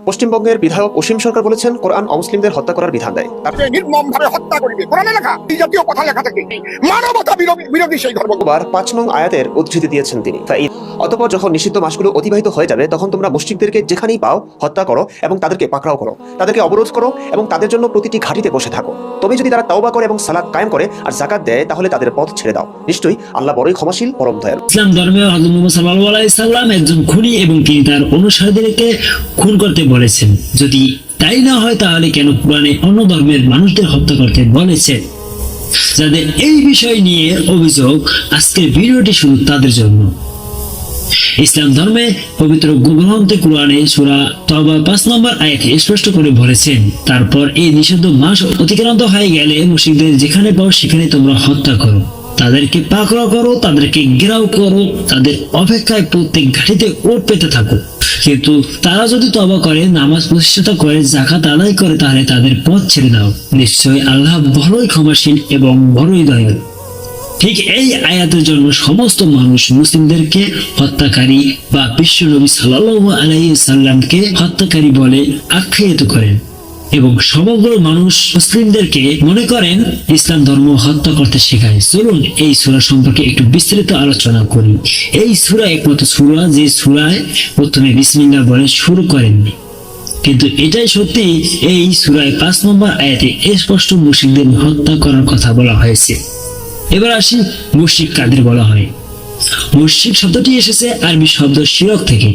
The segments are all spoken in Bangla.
পশ্চিমবঙ্গের বিধায়ক অসীম সরকার বলেছেন, কোরআন অমুসলিমদের হত্যা করার বিধান দেয়। নির্মমভাবে হত্যা করিবে, কোরআনে লেখা, এই জাতীয় কথা লেখা থাকে। মানবতা বিরোধী সেই ধর্ম। 5 নং আয়াতের উদ্ধৃতি দিয়েছেন তিনি। অতঃপর যখন নিষিদ্ধ মাসগুলো অতিবাহিত হয়ে যাবে, তখন তোমরা মুশরিকদেরকে যেখানেই পাও হত্যা করো এবং তাদেরকে পাকড়াও করো, তাদেরকে অবরোধ করো এবং তাদের জন্য প্রতিটি ঘাঁটিতে বসে থাকো। তবে যদি তারা তাওবা করে এবং সালাত কায়েম করে আর যাকাত দেয়, তাহলে তাদের পথ ছেড়ে দাও। নিশ্চয়ই আল্লাহ বড়ই ক্ষমাশীল, পরম দয়ালু। ইসলাম ধর্মে হযরত মুহাম্মদ সাল্লাল্লাহু আলাইহি সাল্লাম একজন খুনি এবং তিনি তার অনুসারীদেরকে খুন করতে বলেছেন। যদি তাই না হয় তাহলে কেন কোরআনে অন্য ধর্মের মানুষদের হত্যা করতে বলেছে? যাদের এই বিষয় নিয়ে অভিযোগ, আজকের ভিডিওটি শুধু তাদের জন্য। ইসলাম ধর্মে পবিত্র গ্রন্থে কোরআনে সূরা তওবা 5 নম্বর আয়াতে স্পষ্ট করে বলেছেন, তারপর এই নিষিদ্ধ মাস অতিক্রান্ত হয়ে গেলে মুশরিকদের যেখানে পাও সেখানে তোমরা হত্যা করো, তাদেরকে পাকড়াও করো, তাদেরকে ঘেরাও করো, তাদের অপেক্ষায় প্রত্যেক ঘাটিতে ওট পেতে থাকো। কিন্তু তারা যদি তওবা করে, নামাজ প্রতিষ্ঠা করে, যাকাত আদায় করে, তাহলে তাদের পথ ছেড়ে দাও। নিশ্চয়ই আল্লাহ বড়ই ক্ষমাশীল এবং বড়ই দয়ালু। ঠিক এই আয়াতের জন্য সমস্ত মানুষ মুসলিমদেরকে হত্যাকারী বা বিশ্ব নবী সাল্লাল্লাহু আলাইহি সাল্লামকে হত্যাকারী বলে আখ্যায়িত করেন এবং সমগ্র মানুষ মুসলিমদেরকে মনে করেন ইসলাম ধর্ম হত্যা করতে শেখায়। চলুন এই সূরা সম্পর্কে একটু বিস্তারিত আলোচনা করি। এই সূরা একমাত্র সূরা যে সূরায় প্রথমে বিসমিল্লাহ বলে শুরু করেননি, কিন্তু এটাই সত্যি। এই সূরায় 5 নম্বর আয়াতে স্পষ্ট মুশরিকদের হত্যা করার কথা বলা হয়েছে। এবার আসি, মুশরিক কাদের বলা হয়? মুশরিক শব্দটি এসেছে আরবি শব্দ শিরক থেকে,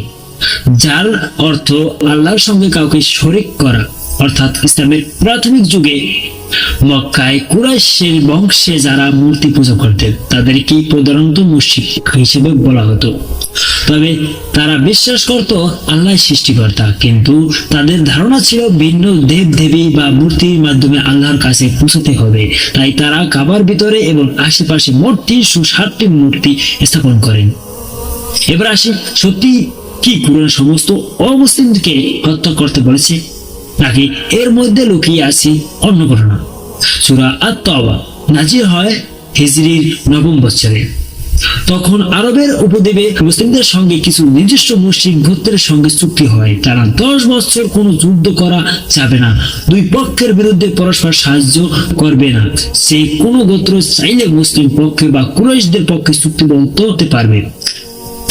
যার অর্থ আল্লাহর সঙ্গে কাউকে শরীক করা। অর্থাৎ ইসলামের প্রাথমিক যুগে মক্কায় কুরাইশের বংশে যারা মূর্তি পূজা করতেন তাদেরকে প্রধানত মুশরিক হিসেবে বলা হতো। তবে তারা বিশ্বাস করত আল্লাহ সৃষ্টিকর্তা, কিন্তু তাদের ধারণা ছিল ভিন্ন দেব দেবী বা মূর্তির মাধ্যমে আল্লাহর কাছে পৌঁছতে হবে। তাই তারা কাবার ভিতরে এবং আশেপাশে মোট 360টি মূর্তি স্থাপন করেন। এবার আসি, সত্যি কি কোরআন সমস্ত অমুসলিমকে হত্যা করতে বলেছে, নাকি এর মধ্যে লুকিয়ে আছে অন্য ঘটনা? সূরা আত-তাওবা নাজিল হয় হিজরির 9ম বছরে। তখন আরবের উপদ্বীপে মুসলিমদের সঙ্গে কিছু নির্দিষ্ট মুশরিক গোত্রের সঙ্গে চুক্তি হয়। তারা 10 বছর কোনো যুদ্ধ করা যাবে না, দুই পক্ষের বিরুদ্ধে পরস্পর সাহায্য করবে না। সেই কোনো গোত্র চাইলে মুসলিম পক্ষে বা কুরাইশদের পক্ষে চুক্তিবদ্ধ হতে পারবে।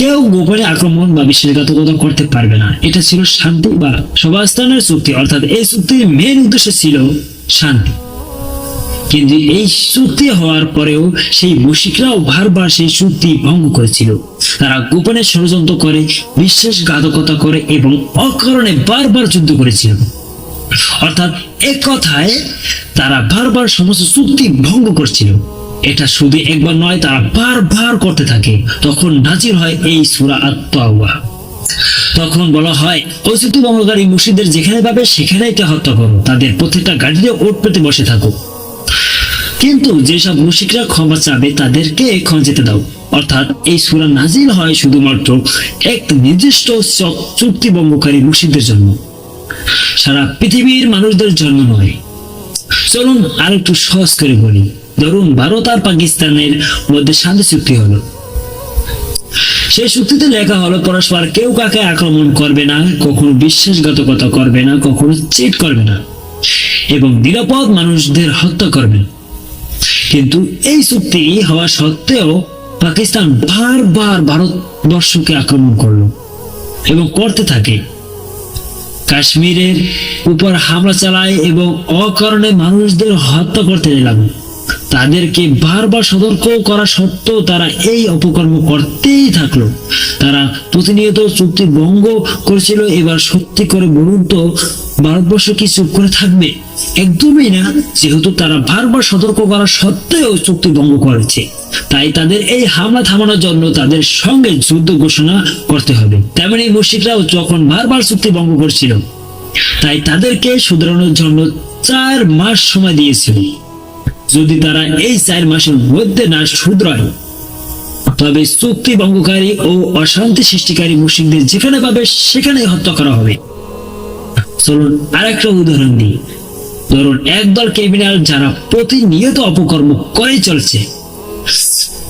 কেউ গোপনে আক্রমণ বা বিশ্বাসঘাতকতা করতে পারবে না। এটা ছিল শান্তি বা সহাবস্থানের চুক্তি, অর্থাৎ এই চুক্তির মেন উদ্দেশ্য ছিল শান্তি। কিন্তু এই চুক্তি হওয়ার পরেও সেই মুশরিকরাও বারবার সেই চুক্তি ভঙ্গ করেছিল। তারা গোপনে ষড়যন্ত্র করে, বিশ্বাসঘাতকতা করে এবং অকারণে বারবার যুদ্ধ করেছিল। অর্থাৎ এক কথায় তারা বারবার সমস্ত চুক্তি ভঙ্গ করছিল। এটা শুধু একবার নয়, তারা বারবার করতে থাকে। তখন নাজিল হয় এই সূরা আত-তাওবা। তখন বলা হয়, অস্তিত্ব ভঙ্গকারী মুশরিকদের যেখানে পাবে সেখানেই হত্যা করো, তাদের প্রত্যেকটা গাড়িতে ওট পেতে বসে থাকো। কিন্তু যেসব মুশরিকরা ক্ষমা চাবে তাদেরকে ক্ষমা যেতে দাও। অর্থাৎ এই সূরা নাজিল হয় শুধুমাত্র এক নির্দিষ্ট চুক্তি ভঙ্গকারী মুশরিকদের জন্য, সারা পৃথিবীর মানুষদের জন্য নয়। চলুন আর একটু সহজ করে বলি। ধরুন ভারত আর পাকিস্তানের মধ্যে শান্তি চুক্তি হলো। সেই চুক্তিতে লেখা হলো পরস্পর কেউ কাকে আক্রমণ করবে না, কখনো বিশ্বাসঘাতকতা করবে না, কখনো চিট করবে না এবং নিরাপদ মানুষদের হত্যা করবে। কিন্তু এই চুক্তি হওয়া সত্ত্বেও পাকিস্তান বারবার ভারতবর্ষকে আক্রমণ করলো এবং করতে থাকে। কাশ্মীরের উপর হামলা চালায় এবং অকারণে মানুষদের হত্যা করতে লাগলো। তাদেরকে বারবার সতর্ক করা সত্ত্বেও তারা এই অপকর্ম করতেই থাকলো। তারা প্রতিনিয়ত চুক্তি ভঙ্গ করেছিল। এবার সত্যি করে বলুন তো, ভারতবর্ষ কি চুপ করে থাকবে? একদমই না। যেহেতু তারা বারবার সতর্ক করা সত্ত্বেও চুক্তি ভঙ্গ করেছে, তাই তাদের এই হামলা থামানোর জন্য তাদের সঙ্গে যুদ্ধ ঘোষণা করতে হবে। তেমনি মুশরিকরাও যখন বারবার চুক্তি ভঙ্গ করছিল, তাই তাদেরকে শুধরানোর জন্য 4 মাস সময় দিয়েছিল। যদি তারা এই 4 মাসের মধ্যে না শুধরায়, তবে চুক্তি ভঙ্গকারী ও অশান্তি সৃষ্টিকারী মুশরিকদের যেখানে পাবে সেখানে হত্যা করা হবে। চলুন আরেকটা উদাহরণ দিই। ধরুন একদল ক্রিমিনাল যারা প্রতিনিয়ত অপকর্ম করে চলছে।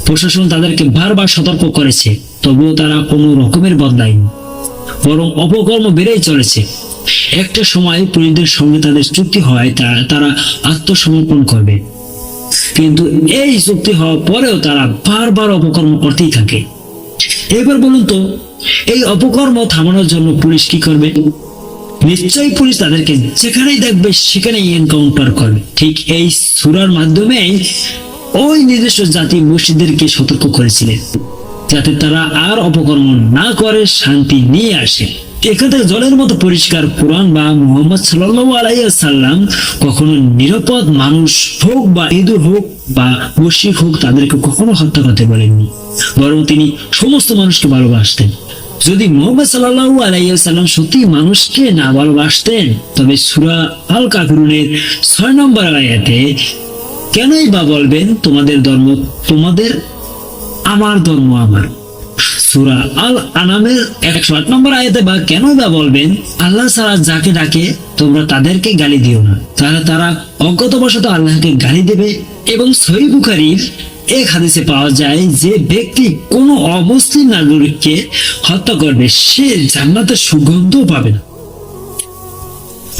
প্রশাসন তাদেরকে বারবার সতর্ক করেছে, তবুও তারা কোনো রকমের বদলায়নি, বরং অপকর্ম বেড়েই চলেছে। একটা সময় পুরুষদের সঙ্গে তাদের চুক্তি হয় তারা আত্মসমর্পণ করবে, কিন্তু এই চুক্তি হওয়ার পরেও তারা বারবার অপকর্ম করতেই থাকে। এবার বলুন তো, এই অপকর্ম থামানোর জন্য পুলিশ কি করবে? নিশ্চয়ই পুলিশ তাদেরকে যেখানেই দেখবে সেখানেই এনকাউন্টার করবে। ঠিক এই সূরার মাধ্যমে ওই নিজস্ব জাতি মসজিদদেরকে সতর্ক করেছিলেন যাতে তারা আর অপকর্ম না করে শান্তি নিয়ে আসে। এখান থেকে জলের মতো পরিষ্কার কোরআন বা মুহাম্মদ সাল্লাল্লাহু আলাইহি ওয়াসাল্লাম কখনো নিরাপদ মানুষ হোক বা ইঁদুর হোক বা মুশরিক হোক তাদেরকে কখনো হত্যা করতে বলেননি, বরং তিনি সমস্ত মানুষকে ভালোবাসতেন। যদি মুহাম্মদ সাল্লাল্লাহু আলাইহি ওয়াসাল্লাম সত্যি মানুষকে না ভালোবাসতেন, তবে সূরা আল কাফিরুনের 6 নম্বর আয়াতে কেনই বা বলবেন তোমাদের ধর্ম তোমাদের, আমার ধর্ম আমার? সূরা আল আনামের 108 নম্বর আয়াতে বা কেনই বা বলবেন আল্লাহ ছাড়া যাকে ডাকে তোমরা তাদেরকে গালি দিও না, তাহলে তারা অজ্ঞাতবশত আল্লাহকে গালি দেবে। এবং সহিহ বুখারীর এক হাদিসে পাওয়া যায় যে ব্যক্তি কোনো অমুসলিম নাগরিককে হত্যা করবে সে জান্নাতের সুগন্ধ পাবে না।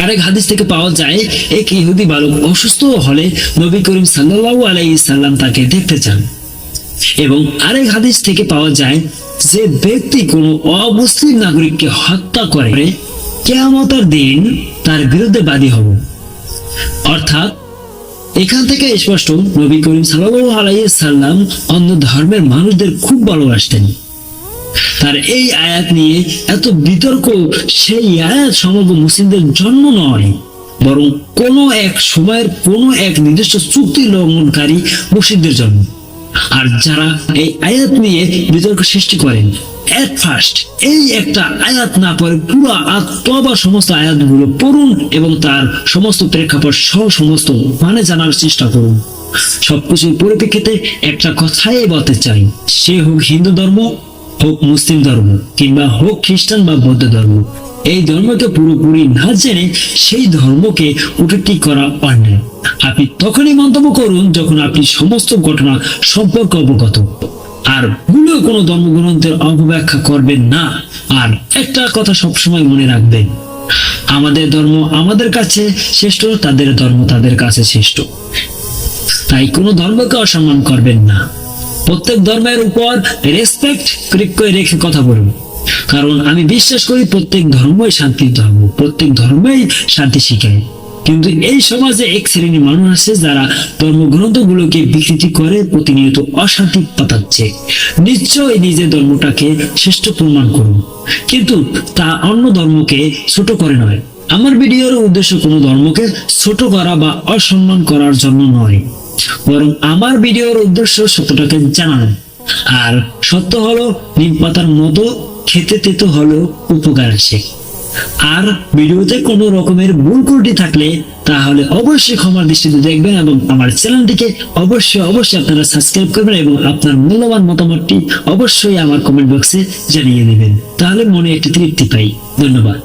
আরেক হাদিস থেকে পাওয়া যায় এক ইহুদি বালক অসুস্থ হলে নবী করিম সাল্লাল্লাহু আলাইহি সাল্লাম তাকে দেখতে চান। এবং আরেক হাদিস থেকে পাওয়া যায় যে ব্যক্তি কোনো অমুসলিম নাগরিককে হত্যা করে কিয়ামতের দিন তার বিরুদ্ধে বাদী হবে। অর্থাৎ এখান থেকে স্পষ্ট নবী করিম সাল্লাল্লাহু আলাইহি সাল্লাম অন্য ধর্মের মানুষদের খুব ভালোবাসতেন। তার এই আয়াত নিয়ে এত বিতর্ক, সেই আয়াত সমগ্র মুসলিমদের জন্য নয়, বরং কোনো এক সময়ের কোনো এক নির্দিষ্ট চুক্তি লঙ্ঘনকারী মুশরিকদের জন্য। আর যারা এই আয়াত নিয়ে বিতর্ক সৃষ্টি করেন, এট ফার্স্ট এই একটা আয়াত না পড়ে পুরো তওবা সমস্ত আয়াতগুলো পড়ুন এবং তার সমস্ত প্রেক্ষাপট সহ সমস্ত মানে জানার চেষ্টা করুন। সবকিছুর পরিপ্রেক্ষিতে একটা কথাই বলতে চাই, সে হোক হিন্দু ধর্ম, হোক মুসলিম ধর্ম, কিংবা হোক খ্রিস্টান বা বৌদ্ধ ধর্ম, এই ধর্মকে পুরোপুরি না জেনে সেই ধর্মকে উটেটি করা অন্যায়। আপনি তখনই মন্তব্য করুন যখন আপনি সমস্ত ঘটনা সম্পর্কে অবগত, আর ভুলেও কোনো ধর্মগ্রন্থের অপব্যাখ্যা করবেন না। আর একটা কথা সবসময় মনে রাখবেন, আমাদের ধর্ম আমাদের কাছে শ্রেষ্ঠ, তাদের ধর্ম তাদের কাছে শ্রেষ্ঠ। তাই কোনো ধর্মকে অসম্মান করবেন না। প্রত্যেক ধর্মের উপর রেসপেক্ট রেখে কথা বলুন, কারণ আমি বিশ্বাস করি প্রত্যেক ধর্মই শান্তির ধর্ম, প্রত্যেক ধর্মই শান্তি শিখায়। কিন্তু এই সমাজে এক শ্রেণীর মানুষ আছে যারা ধর্মগ্রন্থগুলোকে বিকৃতি করে প্রতিনিয়ত অশান্তি পাতাচ্ছে। নিশ্চয় নিজের ধর্মটাকে শ্রেষ্ঠ প্রমাণ করুন, কিন্তু তা অন্য ধর্মকে ছোট করে নয়। আমার ভিডিওর উদ্দেশ্য কোনো ধর্মকে ছোট করা বা অসম্মান করার জন্য নয়, বরং আমার ভিডিওর উদ্দেশ্য সত্যটাকে জানানো। আর সত্য হলো নিম পাতার মতো, খেতে তেতো হলো উপকার আসে। আর ভিডিওতে কোনো রকমের ভুল ত্রুটি থাকলে তাহলে অবশ্যই ক্ষমার দৃষ্টিতে দেখবেন এবং আমার চ্যানেলটিকে অবশ্যই আপনারা সাবস্ক্রাইব করবেন এবং আপনার মূল্যবান মতামতটি অবশ্যই আমার কমেন্ট বক্সে জানিয়ে দেবেন, তাহলে মনে একটি তৃপ্তি পাই। ধন্যবাদ।